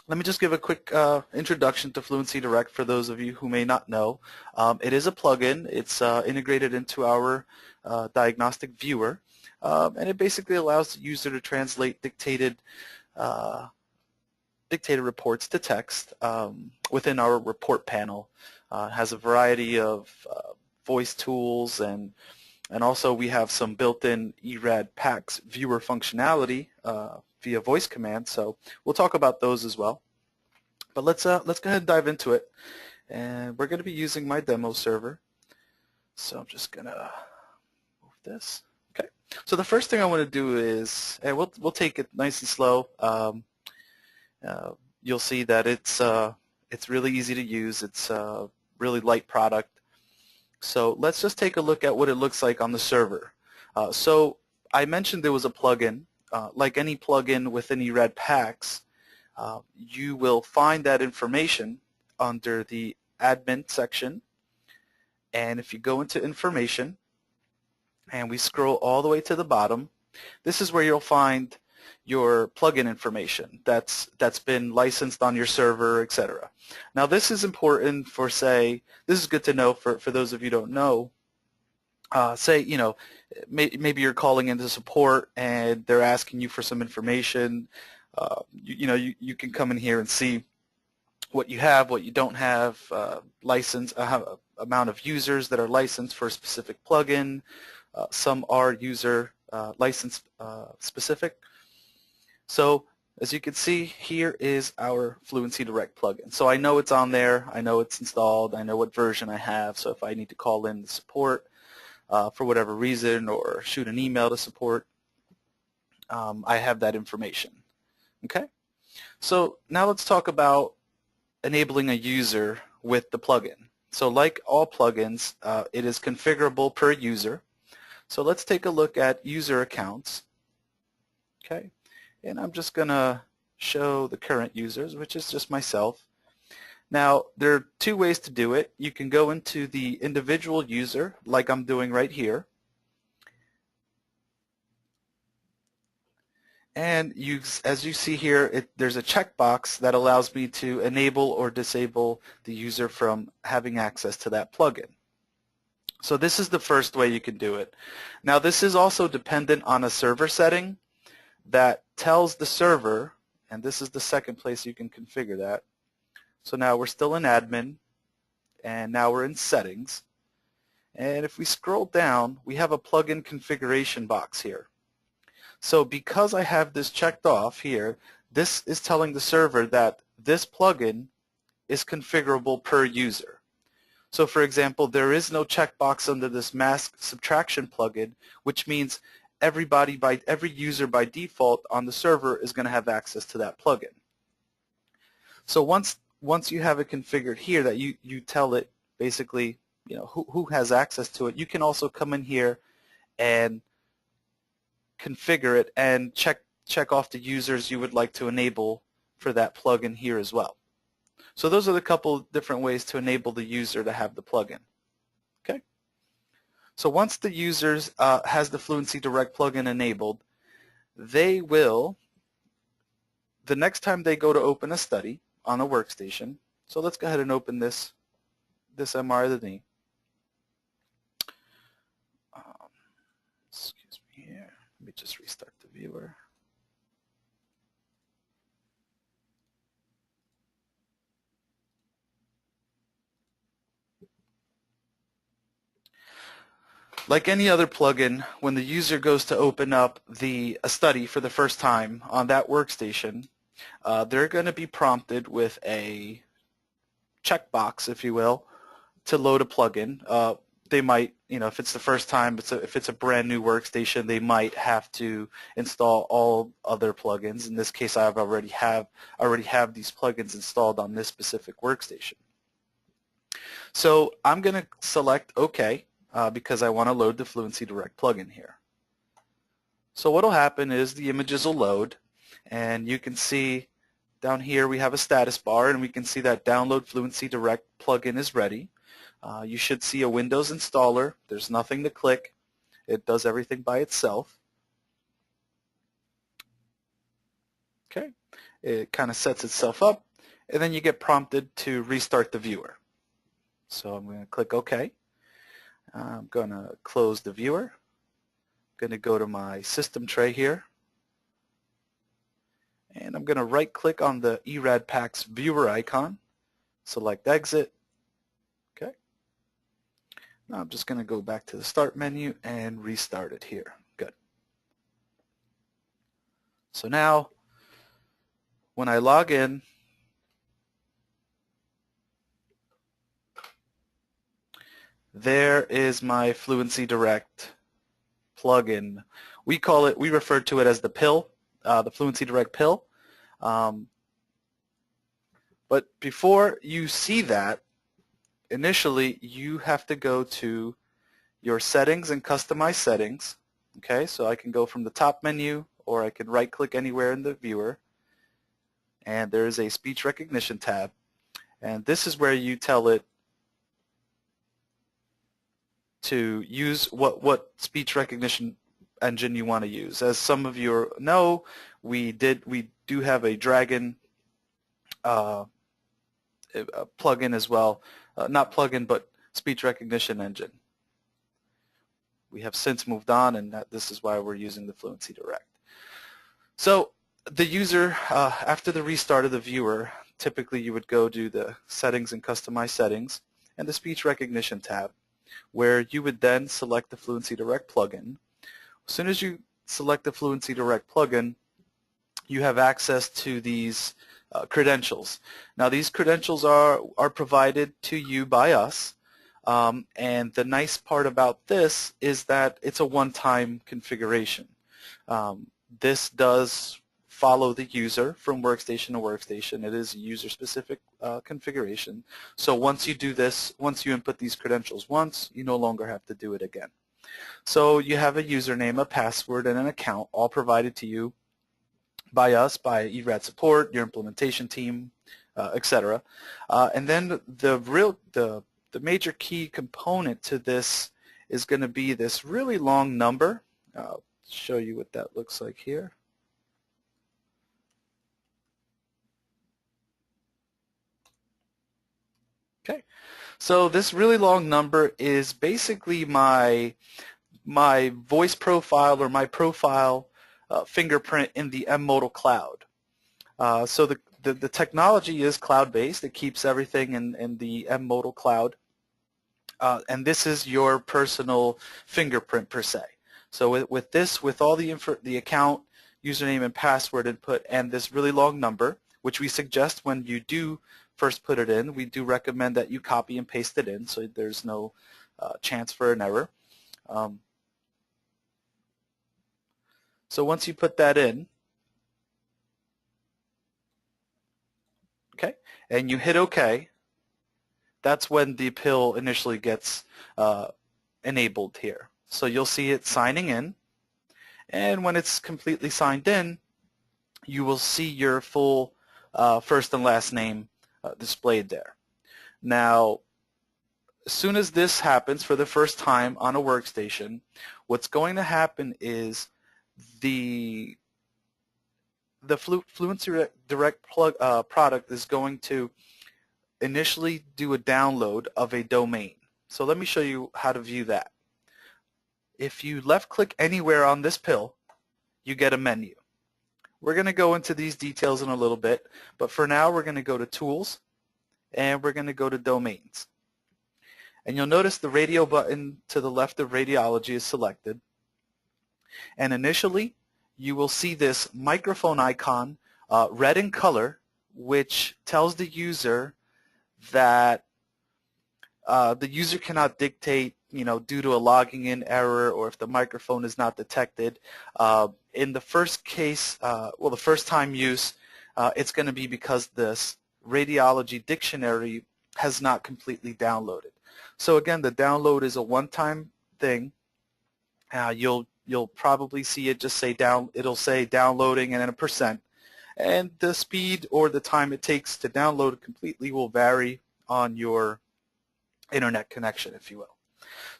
Let me just give a quick introduction to Fluency Direct for those of you who may not know. It is a plugin. It's integrated into our diagnostic viewer, and it basically allows the user to translate dictated reports to text within our report panel. It has a variety of voice tools, and also we have some built-in eRAD PACS viewer functionality via voice command, so we'll talk about those as well. But let's go ahead and dive into it, and we're going to be using my demo server. So I'm just gonna move this. Okay. So the first thing I want to do is, and we'll take it nice and slow. You'll see that it's really easy to use. It's a really light product. So let's just take a look at what it looks like on the server. So I mentioned there was a plugin. Like any plugin within eRAD PACS, you will find that information under the admin section, and if you go into information and we scroll all the way to the bottom, this is where you'll find your plugin information that's been licensed on your server, etc. Now this is important for, say, this is good to know for those of you who don't know. Say, you know, maybe you're calling into support and they're asking you for some information. You can come in here and see what you have, what you don't have, amount of users that are licensed for a specific plugin. Some are user license specific. So as you can see, here is our Fluency Direct plugin. So I know it's on there, I know it's installed, I know what version I have, so if I need to call in the support for whatever reason or shoot an email to support, I have that information. Okay? So now let's talk about enabling a user with the plugin. So like all plugins, it is configurable per user. So let's take a look at user accounts. Okay? And I'm just going to show the current users, which is just myself. Now, there are two ways to do it. You can go into the individual user, like I'm doing right here. And as you see here, there's a checkbox that allows me to enable or disable the user from having access to that plugin. So this is the first way you can do it. Now, this is also dependent on a server setting that tells the server, and this is the second place you can configure that. So now we're still in admin, and now we're in settings. And if we scroll down, we have a plugin configuration box here. So because I have this checked off here, this is telling the server that this plugin is configurable per user. So for example, there is no checkbox under this mask subtraction plugin, which means every user by default on the server is going to have access to that plugin. So once you have it configured here, that you tell it basically, you know, who has access to it, you can also come in here and configure it and check off the users you would like to enable for that plugin here as well. So those are the couple different ways to enable the user to have the plugin. Okay. So once the user has the Fluency Direct plugin enabled, they will, the next time they go to open a study on a workstation, so let's go ahead and open this MR of the knee. Excuse me here. Let me just restart the viewer. Like any other plugin, when the user goes to open up a study for the first time on that workstation, they're going to be prompted with a checkbox, if you will, to load a plugin. They might, you know, if it's the first time, if it's a brand new workstation, they might have to install all other plugins. In this case, I already have these plugins installed on this specific workstation. So I'm going to select OK. Because I want to load the Fluency Direct plugin here. So what will happen is the images will load, and you can see down here we have a status bar, and we can see that download Fluency Direct plugin is ready. You should see a Windows installer. There's nothing to click. It does everything by itself. Okay, it kind of sets itself up, and then you get prompted to restart the viewer. So I'm going to click OK. I'm going to close the viewer. I'm going to go to my system tray here, and I'm going to right-click on the eRAD PACS viewer icon, select Exit. Okay. Now I'm just going to go back to the Start menu and restart it here. Good. So now, when I log in, there is my Fluency Direct plugin. We refer to it as the pill, the Fluency Direct pill. But before you see that, initially you have to go to your settings and customize settings. Okay, so I can go from the top menu, or I can right-click anywhere in the viewer, and there is a speech recognition tab, and this is where you tell it to use what speech recognition engine you want to use. As some of you know, we do have a Dragon plugin as well, not plugin but speech recognition engine. We have since moved on, and this is why we're using the Fluency Direct. So the user, after the restart of the viewer, typically you would go to the settings and customize settings and the speech recognition tab, where you would then select the Fluency Direct plugin. As soon as you select the Fluency Direct plugin, you have access to these credentials. Now these credentials are provided to you by us, and the nice part about this is that it's a one-time configuration. This does follow the user from workstation to workstation. It is a user-specific configuration. So once you do this, once you input these credentials once, you no longer have to do it again. So you have a username, a password, and an account all provided to you by us, by eRAD support, your implementation team, etc. And then the major key component to this is going to be this really long number. I'll show you what that looks like here. Okay, so this really long number is basically my voice profile, or my profile fingerprint in the M-Modal cloud. So the technology is cloud-based. It keeps everything in the M-Modal cloud, and this is your personal fingerprint per se. So with this, with all the account, username, and password input, and this really long number, which we suggest when you do first put it in, we do recommend that you copy and paste it in so there's no chance for an error. So once you put that in, okay, and you hit OK, that's when the pill initially gets enabled here. So you'll see it signing in, and when it's completely signed in, you will see your full first and last name displayed there. Now, as soon as this happens for the first time on a workstation, what's going to happen is the Fluency Direct product is going to initially do a download of a domain. So let me show you how to view that. If you left-click anywhere on this pill, you get a menu. We're going to go into these details in a little bit, but for now we're going to go to Tools, and we're going to go to Domains. And you'll notice the radio button to the left of Radiology is selected. And initially, you will see this microphone icon, red in color, which tells the user that the user cannot dictate, due to a logging in error, or if the microphone is not detected. In the first case, the first time use, it's going to be because this radiology dictionary has not completely downloaded. So again, the download is a one-time thing. You'll probably see it just say it'll say downloading and then a %. And the speed or the time it takes to download completely will vary on your internet connection, if you will.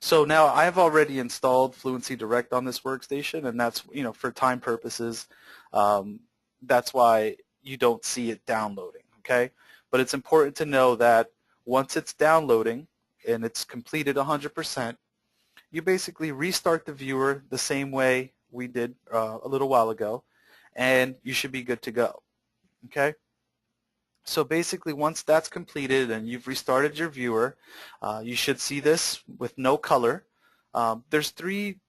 So now I've already installed Fluency Direct on this workstation, and that's, for time purposes, that's why you don't see it downloading, okay? But it's important to know that once it's downloading and it's completed 100%, you basically restart the viewer the same way we did a little while ago, and you should be good to go, okay? So basically, once that's completed and you've restarted your viewer, you should see this with no color. There's three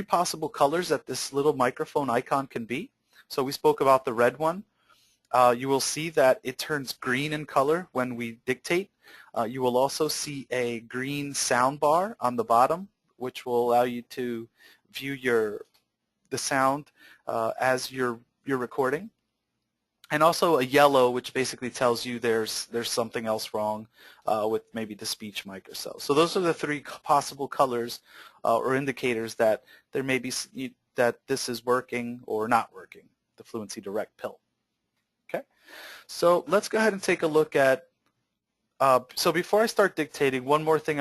possible colors that this little microphone icon can be. So we spoke about the red one. You will see that it turns green in color when we dictate. You will also see a green sound bar on the bottom, which will allow you to view the sound as you're recording. And also a yellow, which basically tells you there's something else wrong with maybe the speech mic or so. So those are the three possible colors or indicators that there may be that this is working or not working, the Fluency Direct pill. Okay, so let's go ahead and take a look at. So before I start dictating, one more thing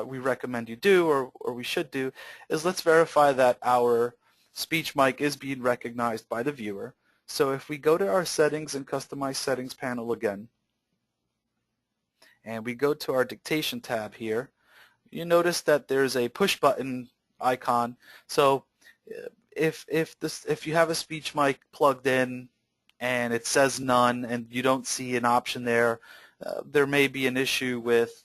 we recommend you do, or we should do, is let's verify that our speech mic is being recognized by the viewer. So if we go to our settings and customize settings panel again, and we go to our dictation tab here, you notice that there's a push button icon. So if you have a speech mic plugged in and it says none and you don't see an option there, there may be an issue with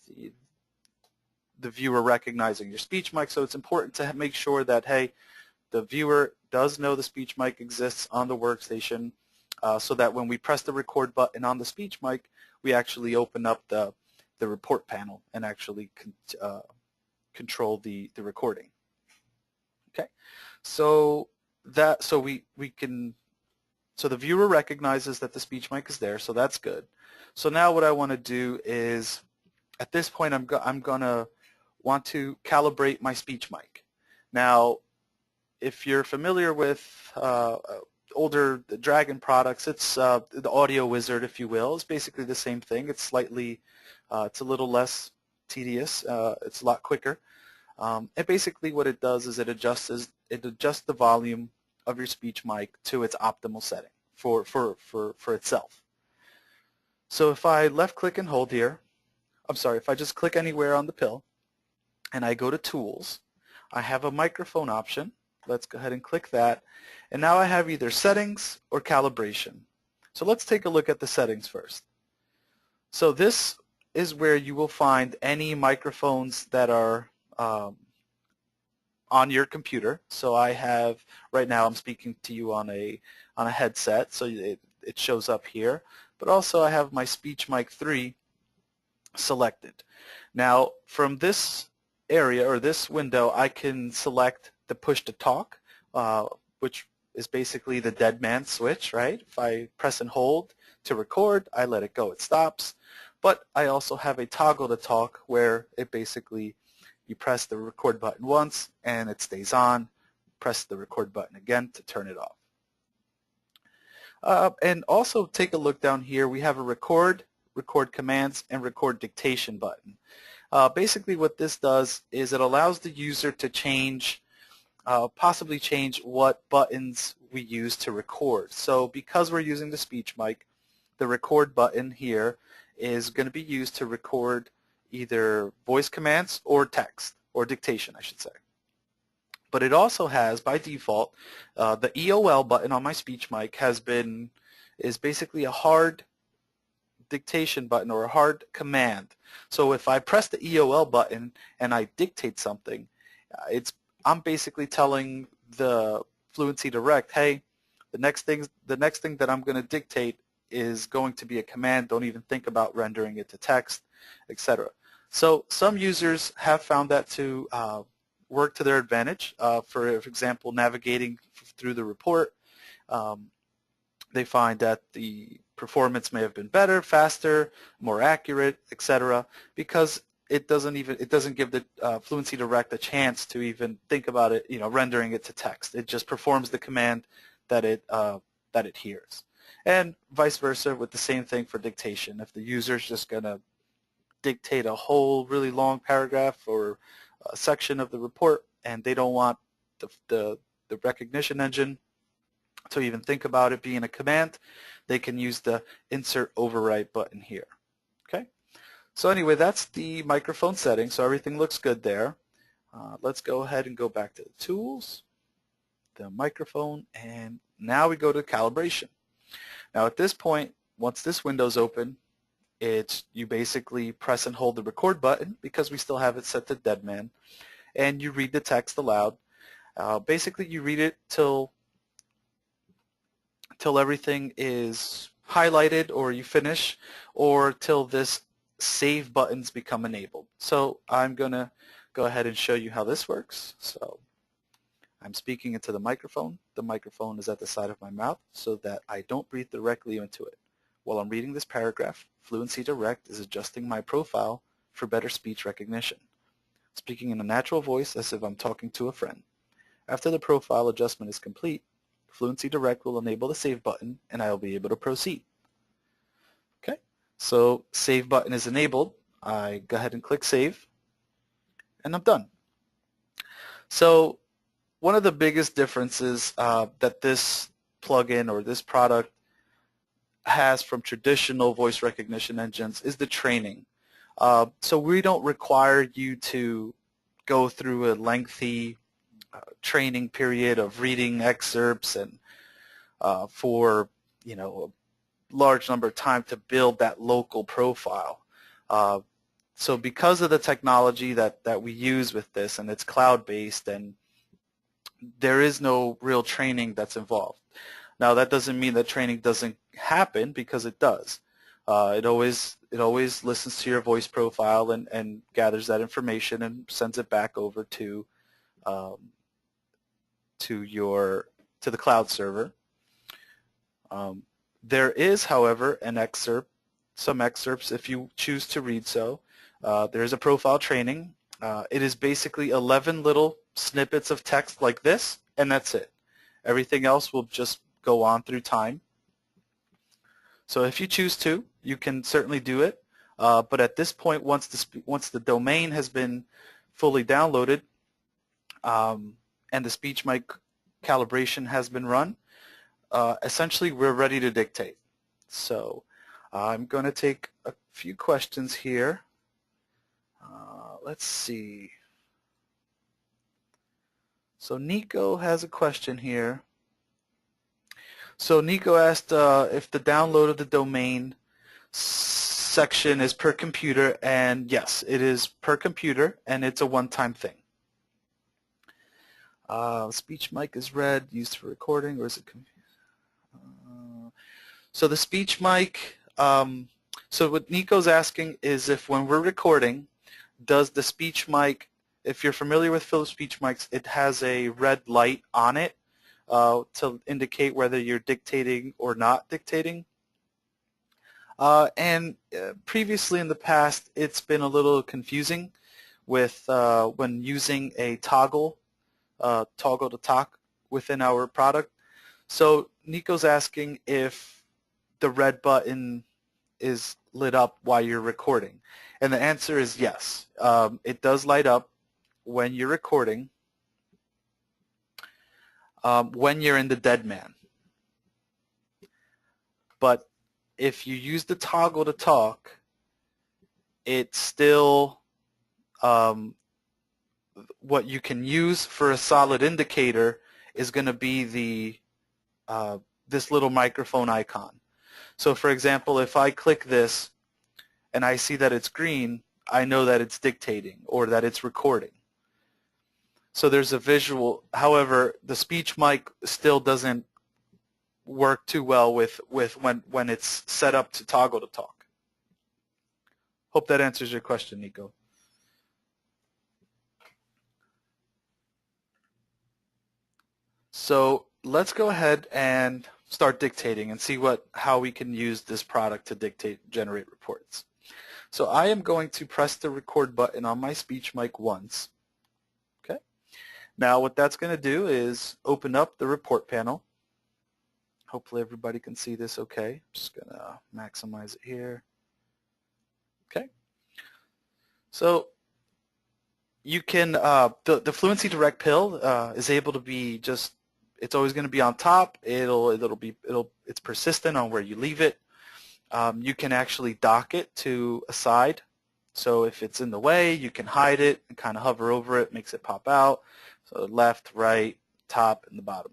the viewer recognizing your speech mic. So it's important to make sure that, hey, the viewer does know the speech mic exists on the workstation, so that when we press the record button on the speech mic, we actually open up the report panel and actually control the recording. Okay, so the viewer recognizes that the speech mic is there, so that's good. So now what I want to do is, at this point, I'm gonna want to calibrate my speech mic. Now, if you're familiar with older Dragon products, it's the Audio Wizard, if you will. It's basically the same thing. It's slightly, it's a little less tedious. It's a lot quicker. And basically what it does is it adjusts the volume of your speech mic to its optimal setting for itself. So if I left click and hold here, if I just click anywhere on the pill and I go to Tools, I have a microphone option. Let's go ahead and click that. And now I have either settings or calibration. So let's take a look at the settings first. So this is where you will find any microphones that are on your computer. So I have, right now I'm speaking to you on a headset, so it shows up here. But also I have my Speech Mic 3 selected. Now from this area or this window, I can select the push to talk, which is basically the dead man switch, right? If I press and hold to record, I let it go, it stops. But I also have a toggle to talk where it basically, you press the record button once and it stays on, press the record button again to turn it off. And also take a look down here, we have a record commands, and record dictation button. Basically what this does is it allows the user to possibly change what buttons we use to record. So because we're using the speech mic, the record button here is going to be used to record either voice commands or text, or dictation I should say. But it also has, by default, the EOL button on my speech mic is basically a hard dictation button or a hard command. So if I press the EOL button and I dictate something, I'm basically telling the Fluency Direct, hey, the next thing that I'm going to dictate is going to be a command. Don't even think about rendering it to text, etc. So some users have found that to work to their advantage. For example, navigating through the report, they find that the performance may have been better, faster, more accurate, etc. Because it doesn't give the Fluency Direct a chance to even think about it, rendering it to text. It just performs the command that it hears. And vice versa with the same thing for dictation. If the user is just going to dictate a whole really long paragraph or section of the report and they don't want the recognition engine to even think about it being a command, they can use the insert override button here. Okay. So anyway, that's the microphone setting. So everything looks good there. Let's go ahead and go back to the tools, the microphone, and now we go to calibration. Now at this point, once this window's open, you basically press and hold the record button because we still have it set to dead man, and you read the text aloud. Basically, you read it till everything is highlighted or you finish, or till this save buttons become enabled. So I'm going to go ahead and show you how this works. So I'm speaking into the microphone. The microphone is at the side of my mouth so that I don't breathe directly into it. While I'm reading this paragraph, Fluency Direct is adjusting my profile for better speech recognition, speaking in a natural voice as if I'm talking to a friend. After the profile adjustment is complete, Fluency Direct will enable the save button and I will be able to proceed. Okay, so save button is enabled. I go ahead and click save and I'm done. So one of the biggest differences that this plugin or this product has from traditional voice recognition engines is the training. So we don't require you to go through a lengthy training period of reading excerpts and for a large number of time to build that local profile. So because of the technology that we use with this, and it's cloud-based, and there is no real training that's involved. Now that doesn't mean that training doesn't happen, because it does. It always listens to your voice profile and gathers that information and sends it back over to the cloud server. There is, however, some excerpts if you choose to read so. There is a profile training. It is basically 11 little snippets of text like this, and that's it. Everything else will just go on through time. So if you choose to, you can certainly do it. But at this point, once the domain has been fully downloaded and the speech mic calibration has been run, essentially we're ready to dictate. So I'm going to take a few questions here. Let's see. So Nico has a question here. So Nico asked if the download of the domain section is per computer, and yes, it is per computer, and it's a one-time thing. Speech mic is read, used for recording, or is it? So the speech mic, so what Nico's asking is if when we're recording, does the speech mic, if you're familiar with Philips speech mics, it has a red light on it to indicate whether you're dictating or not dictating. And previously in the past, it's been a little confusing with when using a toggle to talk within our product. So Nico's asking if the red button is lit up while you're recording. And the answer is yes. It does light up when you're recording, when you're in the dead man. But if you use the toggle to talk, it's still what you can use for a solid indicator is going to be the this little microphone icon. So for example, if I click this and I see that it's green, I know that it's dictating or that it's recording. So there's a visual. However, the speech mic still doesn't work too well with when it's set up to toggle to talk. Hope that answers your question, Nico. So let's go ahead and start dictating and see how we can use this product to generate reports. So I am going to press the record button on my speech mic once. Okay. Now what that's going to do is open up the report panel. Hopefully everybody can see this okay. I'm just going to maximize it here. Okay. So you can, the Fluency Direct pill is able to be just, it's always going to be on top. It's persistent on where you leave it. You can actually dock it to a side. So if it's in the way, you can hide it and kind of hover over it, makes it pop out. So left, right, top, and the bottom.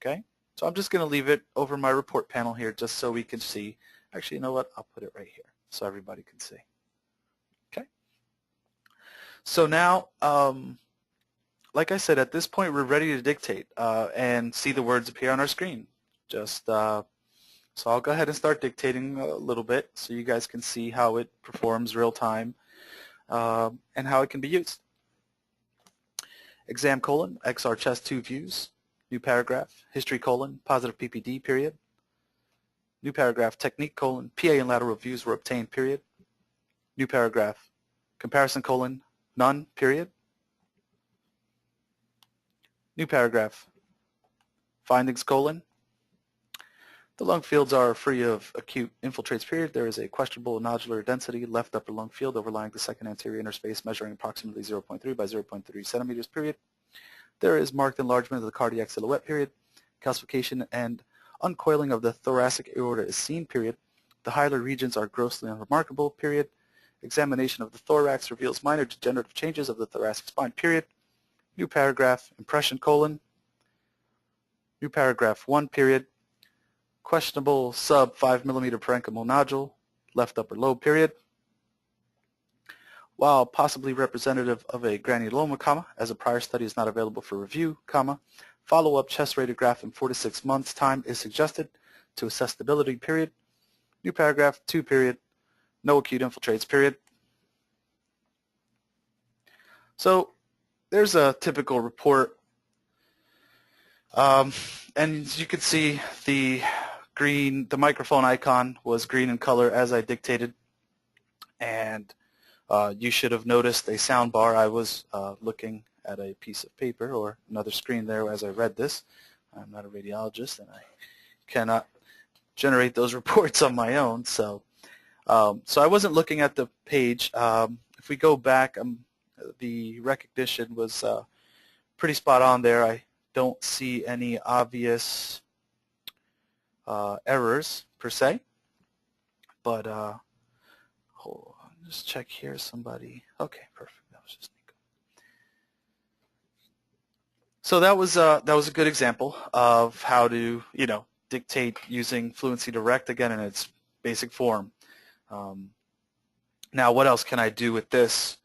Okay? So I'm just going to leave it over my report panel here just so we can see. Actually, you know what? I'll put it right here so everybody can see. Okay? So now, like I said, at this point, we're ready to dictate and see the words appear on our screen. So I'll go ahead and start dictating a little bit so you guys can see how it performs real time and how it can be used. Exam : XR chest 2 views. New paragraph. History : positive PPD period. New paragraph. Technique : PA and lateral views were obtained period. New paragraph. Comparison : none period. New paragraph. Findings : the lung fields are free of acute infiltrates period. There is a questionable nodular density left upper lung field overlying the second anterior interspace measuring approximately 0.3 by 0.3 centimeters period. There is marked enlargement of the cardiac silhouette period. Calcification and uncoiling of the thoracic aorta is seen period. The hilar regions are grossly unremarkable period. Examination of the thorax reveals minor degenerative changes of the thoracic spine period. New paragraph. Impression : new paragraph 1 period. Questionable sub 5 millimeter parenchymal nodule, left upper lobe period. While possibly representative of a granuloma, as a prior study is not available for review, follow-up chest radiograph in 4 to 6 months time is suggested to assess stability period. New paragraph 2 period. No acute infiltrates period. So there's a typical report, and as you can see, the microphone icon was green in color as I dictated, and you should have noticed a sound bar. I was looking at a piece of paper or another screen there as I read this. I'm not a radiologist and I cannot generate those reports on my own, so I wasn't looking at the page. If we go back, the recognition was pretty spot on there. I don't see any obvious errors per se, but hold on, just check here. Somebody, okay, perfect. That was just Nico. So that was a good example of how to dictate using Fluency Direct again in its basic form. Now, what else can I do with this?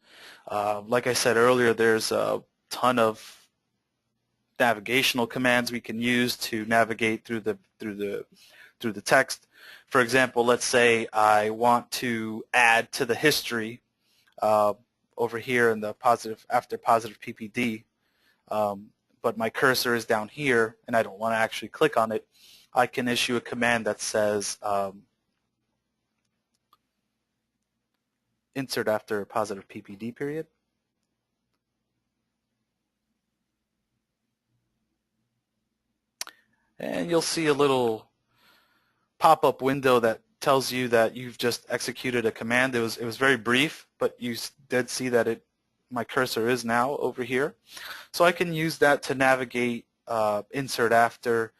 Like I said earlier, there's a ton of navigational commands we can use to navigate through the text. For example, let's say I want to add to the history over here in the after positive PPD, but my cursor is down here and I don't want to actually click on it. I can issue a command that says insert after positive PPD period. And you'll see a little pop-up window that tells you that you've just executed a command. It was very brief, but you did see that my cursor is now over here. So I can use that to navigate insert after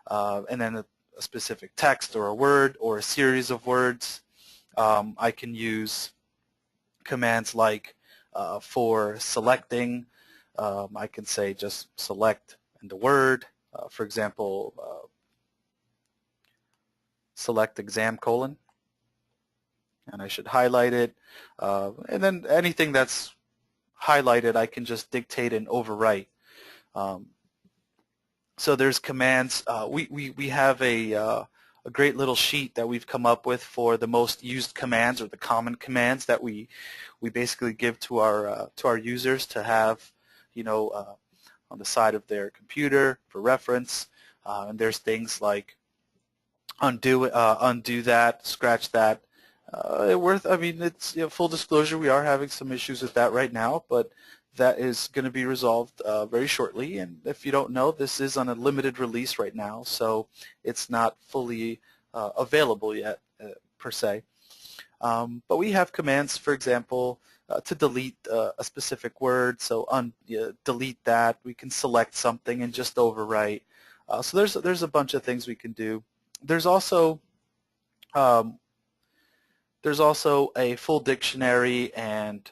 and then a specific text or a word or a series of words. I can use commands like for selecting, I can say just select and the word. For example, select exam : and I should highlight it, and then anything that's highlighted I can just dictate and overwrite. So there's commands. We have a great little sheet that we've come up with for the most used commands or the common commands that we basically give to our users to have on the side of their computer for reference. And there's things like undo that, scratch that. I mean, it's full disclosure, we are having some issues with that right now, but that is going to be resolved very shortly. And if you don't know, this is on a limited release right now, so it's not fully available yet per se. But we have commands, for example, to delete a specific word. So delete that. We can select something and just overwrite. So there's a bunch of things we can do. There's also a full dictionary, and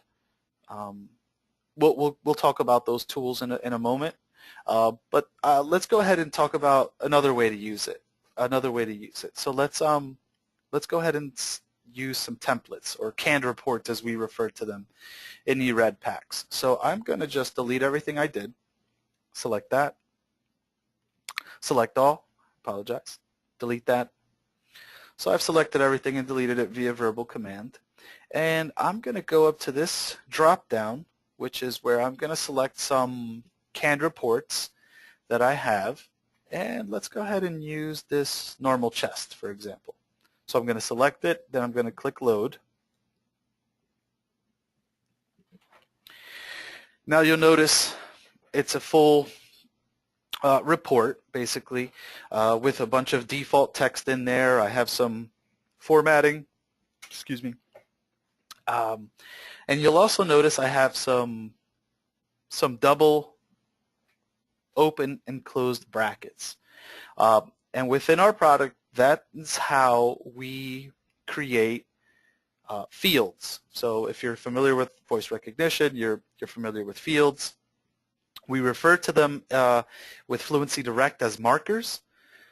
we'll talk about those tools in a moment. But let's go ahead and talk about another way to use it. So let's go ahead and use some templates, or canned reports as we refer to them in eRAD PACS. So I'm going to just delete everything I did. Select that. Select all. Apologize. Delete that. So I've selected everything and deleted it via verbal command. And I'm going to go up to this drop down, which is where I'm going to select some canned reports that I have. And let's go ahead and use this normal chest, for example. So I'm going to select it, then I'm going to click load. Now you'll notice it's a full report, basically, with a bunch of default text in there. I have some formatting, excuse me. And you'll also notice I have some double open and closed brackets. And within our product, that's how we create fields. So if you're familiar with voice recognition, you're familiar with fields. We refer to them with Fluency Direct as markers.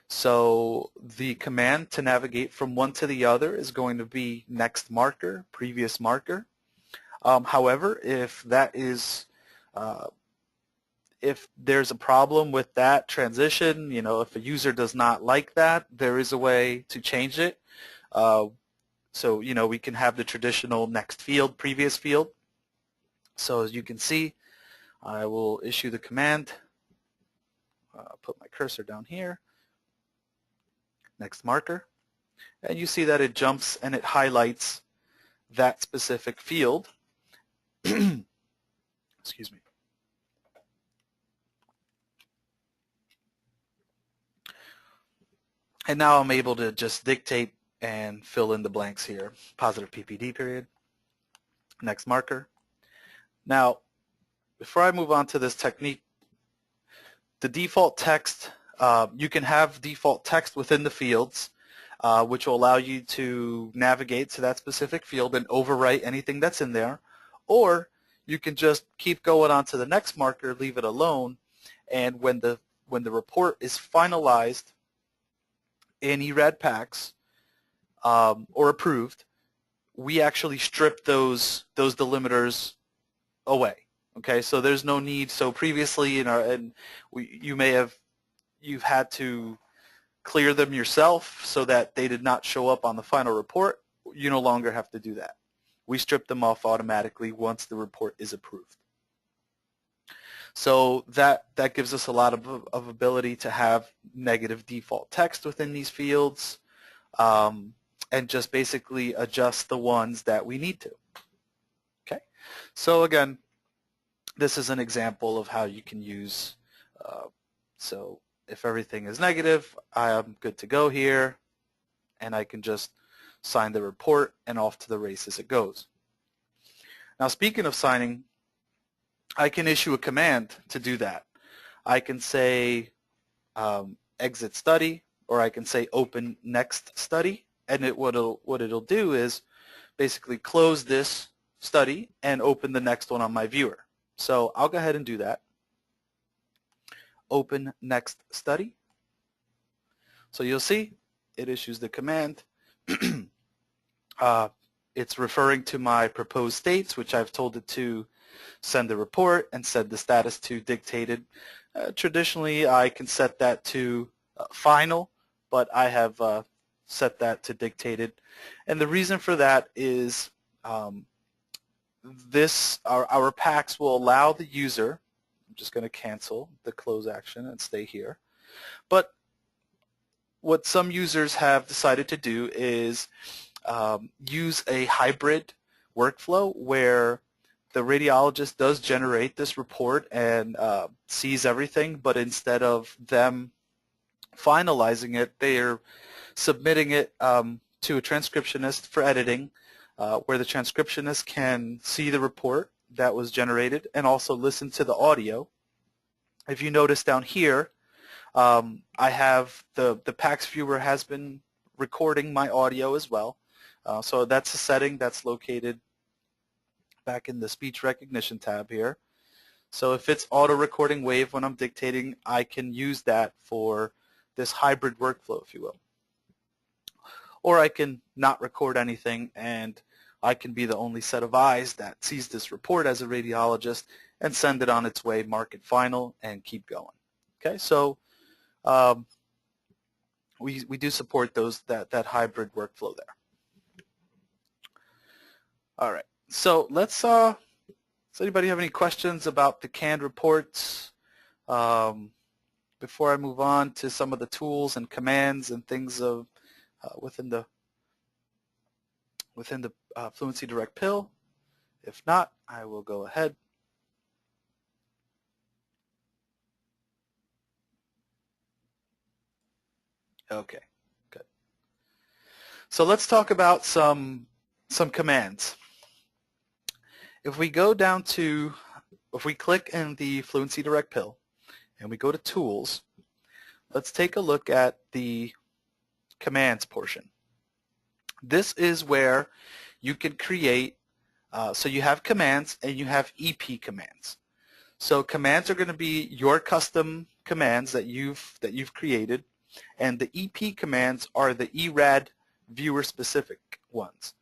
So the command to navigate from one to the other is going to be next marker, previous marker. However, if there's a problem with that transition, if a user does not like that, there is a way to change it. So, we can have the traditional next field, previous field. So as you can see, I will issue the command, put my cursor down here, next marker, and you see that it jumps and it highlights that specific field. Excuse me. And now I'm able to just dictate and fill in the blanks here. Positive PPD period. Next marker. Now, before I move on to this technique, the default text, you can have default text within the fields, which will allow you to navigate to that specific field and overwrite anything that's in there. Or you can just keep going on to the next marker, leave it alone, and when the report is finalized in eRAD PACS or approved, we actually strip those delimiters away. Okay, so there's no need. So previously, you've had to clear them yourself so that they did not show up on the final report. You no longer have to do that. We strip them off automatically once the report is approved. So that gives us a lot of ability to have negative default text within these fields, and just basically adjust the ones that we need to. Okay, so again, this is an example of how you can use, so if everything is negative, I am good to go here, and I can just sign the report, and off to the races it goes. Now, speaking of signing, I can issue a command to do that. I can say exit study, or I can say open next study, and what it'll do is basically close this study and open the next one on my viewer. So I'll go ahead and do that. Open next study. So you'll see it issues the command. It's referring to my proposed states, which I've told it to send the report and set the status to dictated. Traditionally, I can set that to final, but I have set that to dictated. And the reason for that is our PACS will allow the user, I'm just going to cancel the close action and stay here, but what some users have decided to do is use a hybrid workflow where the radiologist does generate this report and sees everything, but instead of them finalizing it, they are submitting it to a transcriptionist for editing, where the transcriptionist can see the report that was generated and also listen to the audio. If you notice down here, I have the PACS viewer has been recording my audio as well. So that's a setting that's located back in the speech recognition tab here. So if it's auto recording wave when I'm dictating, I can use that for this hybrid workflow, if you will. Or I can not record anything and I can be the only set of eyes that sees this report as a radiologist and send it on its way, mark it final, and keep going. Okay, so we do support that hybrid workflow there. All right, so let's. Does anybody have any questions about the canned reports before I move on to some of the tools and commands and things of within the Fluency Direct pill? If not, I will go ahead. Okay, good. So let's talk about some commands. If we go down to, if we click in the Fluency Direct pill and we go to Tools, let's take a look at the commands portion. This is where you can create, so you have commands and you have EP commands. So commands are going to be your custom commands that you've created, and the EP commands are the eRAD viewer specific ones.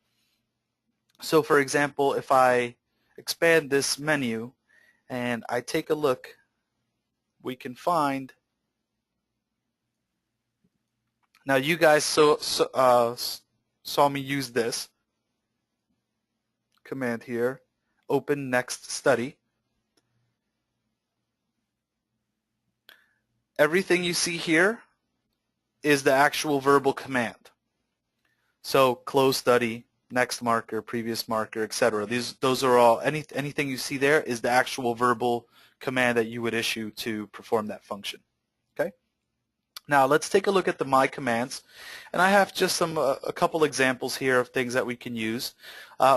So for example, if I expand this menu and I take a look, we can find, now you guys saw me use this command here, open next study. Everything you see here is the actual verbal command. So close study, next marker, previous marker, etc. Those are all, anything you see there is the actual verbal command that you would issue to perform that function. Okay. Now let's take a look at the My Commands, and I have just a couple examples here of things that we can use.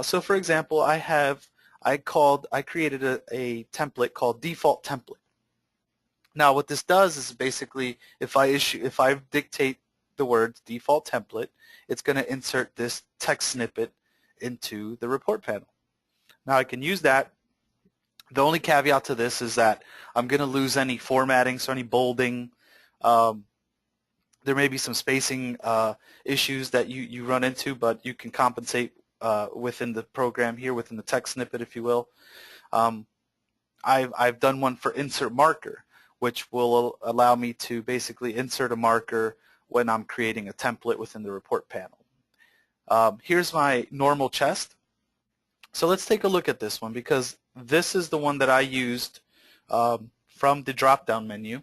So for example, I created a template called default template. Now what this does is basically if I dictate the words default template, it's going to insert this text snippet into the report panel. Now I can use that. The only caveat to this is that I'm going to lose any formatting, so any bolding. There may be some spacing issues that you run into, but you can compensate within the program here, within the text snippet, if you will. I've done one for insert marker, which will allow me to basically insert a marker when I'm creating a template within the report panel. Here's my normal chest. So let's take a look at this one, because this is the one that I used from the drop-down menu.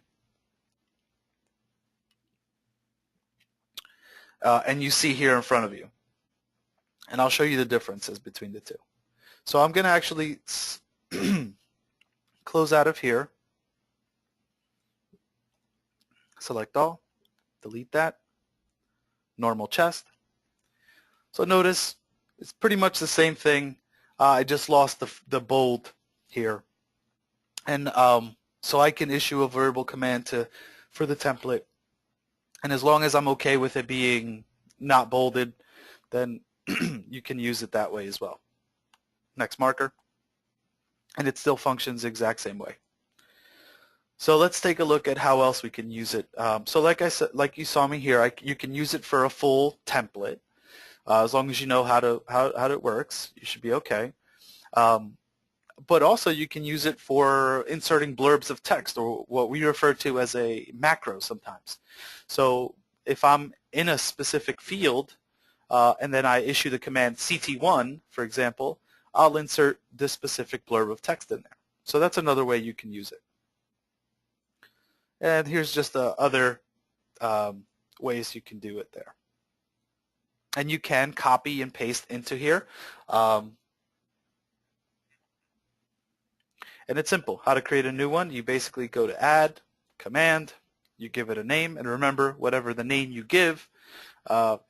And you see here in front of you. And I'll show you the differences between the two. So I'm going to actually close out of here. Select all, delete that, normal chest. So notice it's pretty much the same thing. I just lost the bold here. And so I can issue a verbal command for the template. And as long as I'm okay with it being not bolded, then you can use it that way as well. Next marker. And it still functions the exact same way. So let's take a look at how else we can use it. So like I said, like you saw me here, you can use it for a full template. As long as you know how it works, you should be okay. But also you can use it for inserting blurbs of text, or what we refer to as a macro sometimes. So if I'm in a specific field and then I issue the command CT1, for example, I'll insert this specific blurb of text in there. So that's another way you can use it. And here's just the other ways you can do it there. And you can copy and paste into here. And it's simple. How to create a new one, you basically go to Add, Command, you give it a name, and remember, whatever the name you give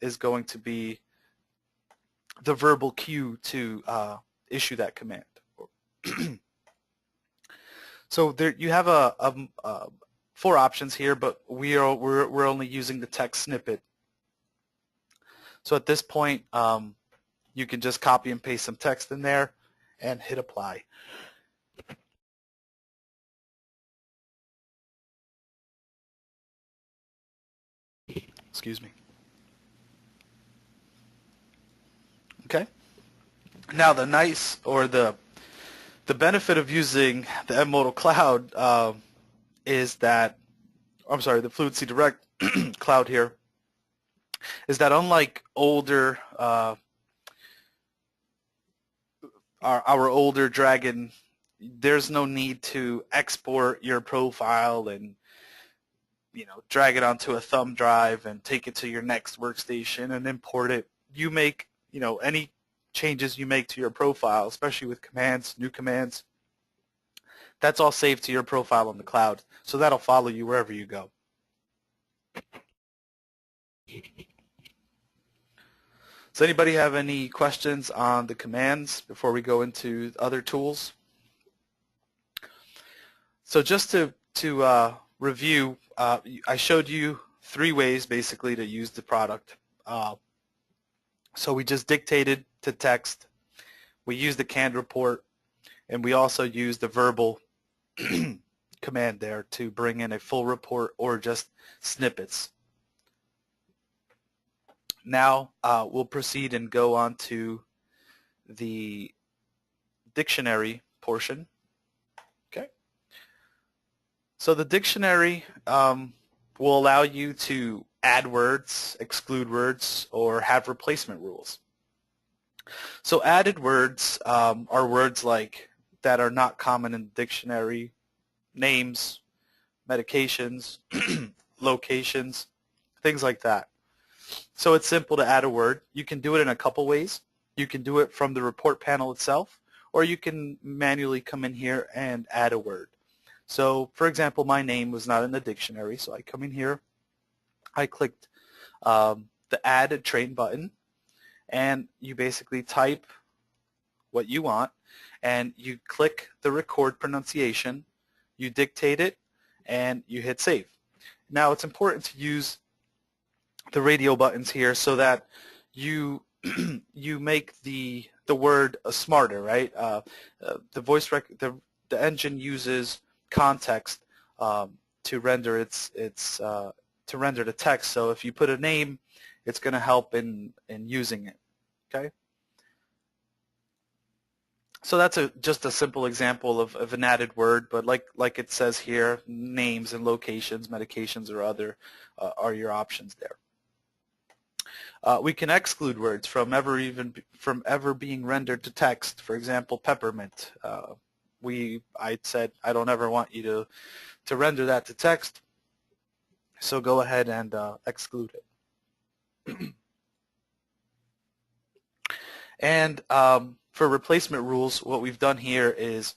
is going to be the verbal cue to issue that command. So there you have four options here, but we're only using the text snippet. So at this point, you can just copy and paste some text in there and hit apply. Excuse me. Okay. Now the benefit of using the M-Modal Cloud is that, I'm sorry, the Fluency Direct Cloud here, is that unlike older, our older Dragon, there's no need to export your profile and drag it onto a thumb drive and take it to your next workstation and import it. You make any changes you make to your profile, especially with commands, new commands, that's all saved to your profile on the cloud. So that'll follow you wherever you go. Does anybody have any questions on the commands before we go into other tools? So just to review, I showed you 3 ways basically to use the product. So we just dictated to text, we used the canned report, and we also used the verbal command there to bring in a full report or just snippets. Now we'll proceed and go on to the dictionary portion. Okay. So the dictionary will allow you to add words, exclude words, or have replacement rules. So added words are words like that are not common in the dictionary: names, medications, locations, things like that. So it's simple to add a word. You can do it in a couple ways. You can do it from the report panel itself, or you can manually come in here and add a word. So for example, my name was not in the dictionary, so I come in here, I clicked the add a train button, and you basically type what you want, and you click the record pronunciation, you dictate it, and you hit save. Now it's important to use the radio buttons here so that you you make the word smarter, right? The engine uses context to render to render the text. So if you put a name, it's going to help in using it. Okay. So that's just a simple example of an added word, but like it says here, names and locations, medications, or other are your options there. We can exclude words from ever being rendered to text. For example, peppermint. I said I don't ever want you to render that to text, so go ahead and exclude it. And for replacement rules, what we've done here is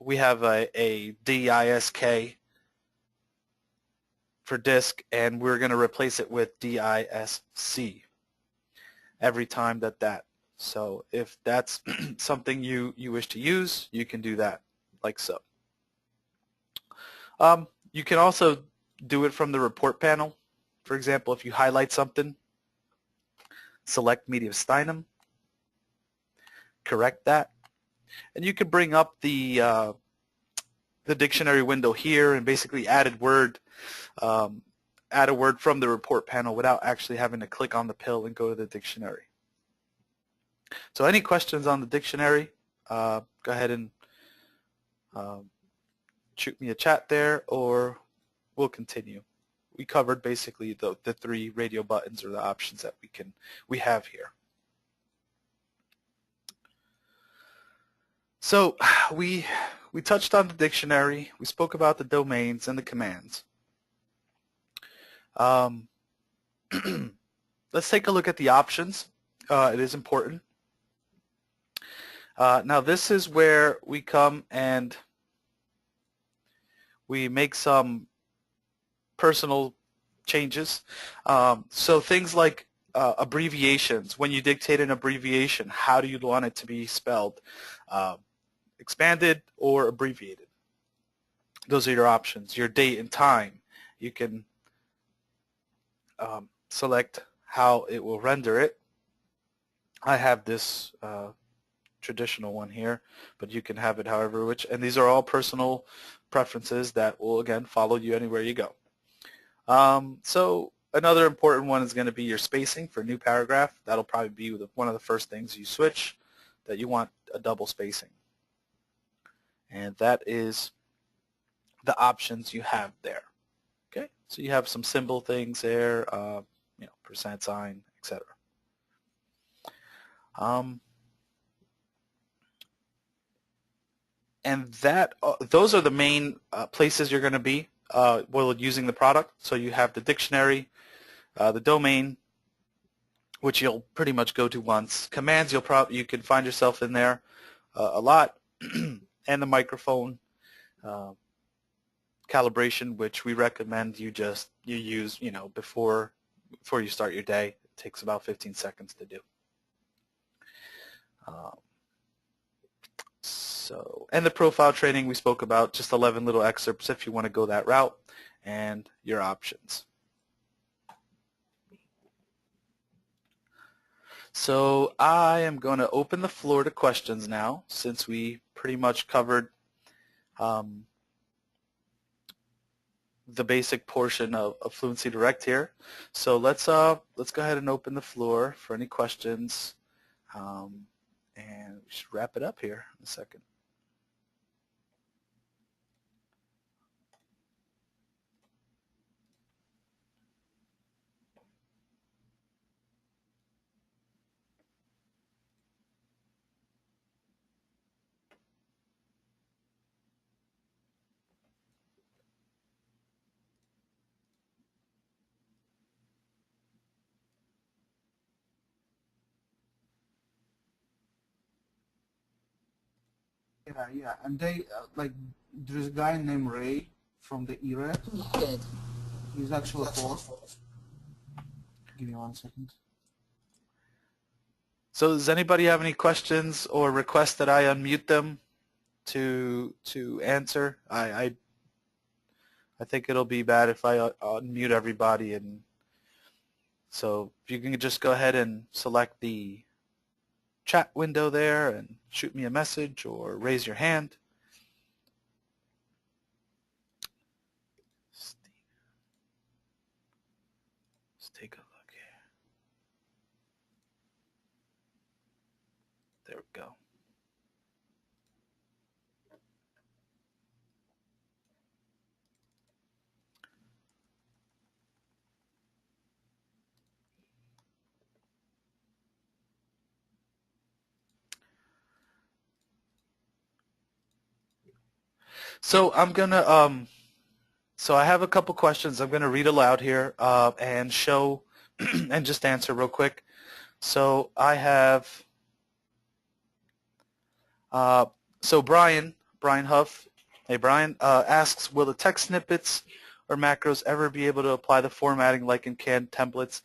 we have a DISK for disk, and we're going to replace it with DISC every time that. So if that's something you wish to use, you can do that like so. You can also do it from the report panel. For example, if you highlight something, select mediastinum, correct that, and you can bring up the dictionary window here and basically add a word from the report panel without actually having to click on the pill and go to the dictionary. So any questions on the dictionary, go ahead and shoot me a chat there, or we'll continue. We covered basically the 3 radio buttons or the options that we have here. So we touched on the dictionary, we spoke about the domains and the commands. Let's take a look at the options. It is important. Now this is where we come and we make some personal changes. So things like abbreviations. When you dictate an abbreviation, how do you want it to be spelled? Expanded or abbreviated? Those are your options. Your date and time. You can select how it will render it. I have this traditional one here, but you can have it however which, and these are all personal preferences that will again follow you anywhere you go. So another important one is going to be your spacing for new paragraph. That'll probably be one of the first things you switch, that you want a double spacing. And that is the options you have there. Okay, so you have some symbol things there, you know, percent sign, etc. And that those are the main places you're going to be while using the product. So you have the dictionary, the domain, which you'll pretty much go to once. Commands, you can find yourself in there a lot, and the microphone, calibration, which we recommend you use, you know, before you start your day. It takes about 15 seconds to do. And the profile training we spoke about, just 11 little excerpts if you want to go that route, and your options. So I am going to open the floor to questions now, since we pretty much covered the basic portion of Fluency Direct here. So let's go ahead and open the floor for any questions, and we should wrap it up here in a second. Yeah, and they like there's a guy named Ray from the eRAD. Good. He's actually four. Give me 1 second. So does anybody have any questions or request that I unmute them to answer? I think it'll be bad if I unmute everybody, and so if you can just go ahead and select the chat window there and shoot me a message or raise your hand. Let's take a look here. There we go. So I'm gonna so I have a couple questions I'm gonna read aloud here and show and just answer real quick. So I have so Brian Huff, hey Brian, asks, will the text snippets or macros ever be able to apply the formatting like in canned templates?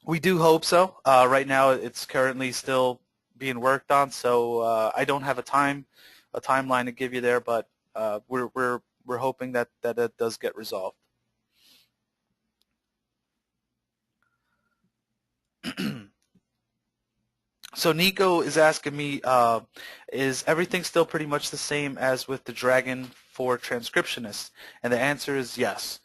We do hope so. Right now it's currently still being worked on, so I don't have a timeline to give you there, but we're hoping that it does get resolved. So Nico is asking me, is everything still pretty much the same as with the Dragon for transcriptionists? And the answer is yes.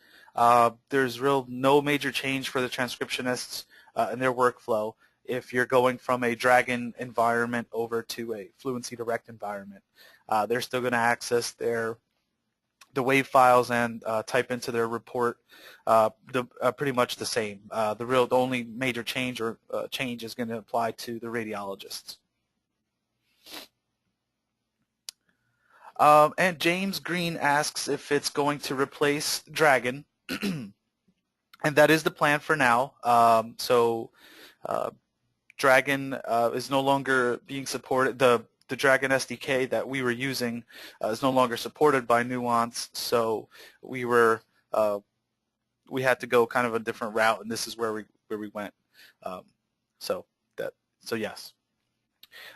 There's no major change for the transcriptionists in their workflow if you're going from a Dragon environment over to a Fluency Direct environment. They're still going to access the WAV files and type into their report pretty much the same. The only major change is going to apply to the radiologists. And James Green asks if it's going to replace Dragon, and that is the plan for now. Dragon is no longer being supported. The Dragon SDK that we were using is no longer supported by Nuance, so we had to go kind of a different route, and this is where where we went. So yes.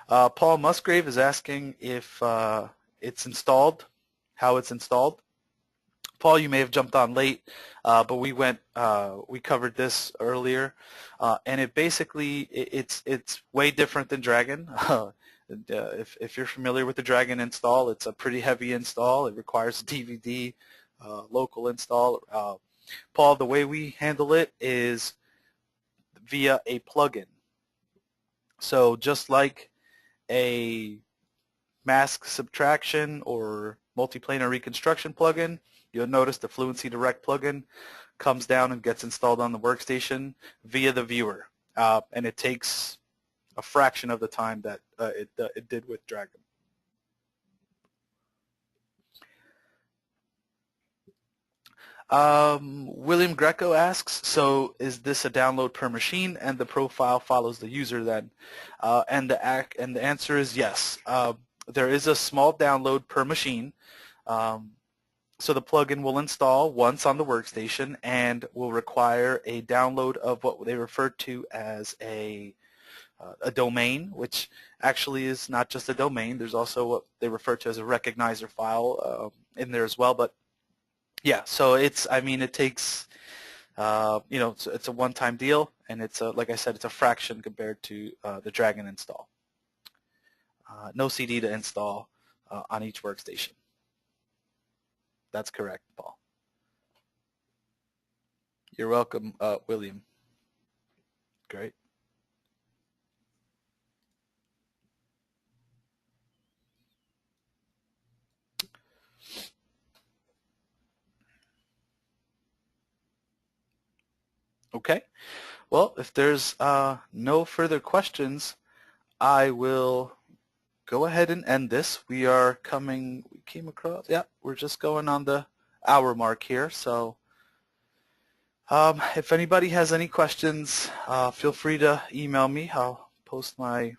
Paul Musgrave is asking if it's installed, how it's installed. Paul, you may have jumped on late, but we covered this earlier, and it's way different than Dragon. If you're familiar with the Dragon install, it's a pretty heavy install. It requires a DVD, local install. Paul, the way we handle it is via a plugin. So just like a mask subtraction or multiplanar reconstruction plugin, you'll notice the Fluency Direct plugin comes down and gets installed on the workstation via the viewer, and it takes a fraction of the time that it did with Dragon. William Greco asks, so is this a download per machine and the profile follows the user then? And the answer is yes. There is a small download per machine. So the plugin will install once on the workstation and will require a download of what they refer to as a domain, which actually is not just a domain. There's also what they refer to as a recognizer file in there as well. But yeah, so it takes, it's a one-time deal, and it's like I said, it's a fraction compared to the Dragon install. No CD to install on each workstation. That's correct, Paul. You're welcome, William. Great. Okay. Well, if there's no further questions, I will go ahead and end this. We came across, yeah, we're just going on the hour mark here. So if anybody has any questions, feel free to email me. I'll post my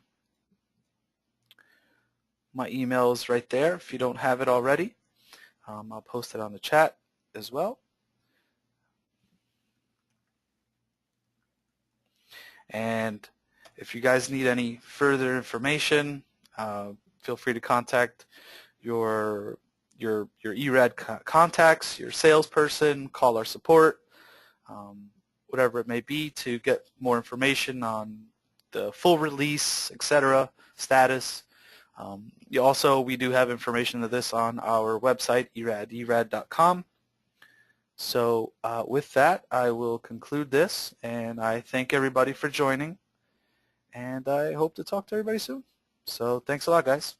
emails right there if you don't have it already. I'll post it on the chat as well. And if you guys need any further information, feel free to contact your eRAD contacts, your salesperson, call our support, whatever it may be, to get more information on the full release, etc., status. We do have information of this on our website, eRAD.com. So with that, I will conclude this, and I thank everybody for joining, and I hope to talk to everybody soon. So thanks a lot, guys.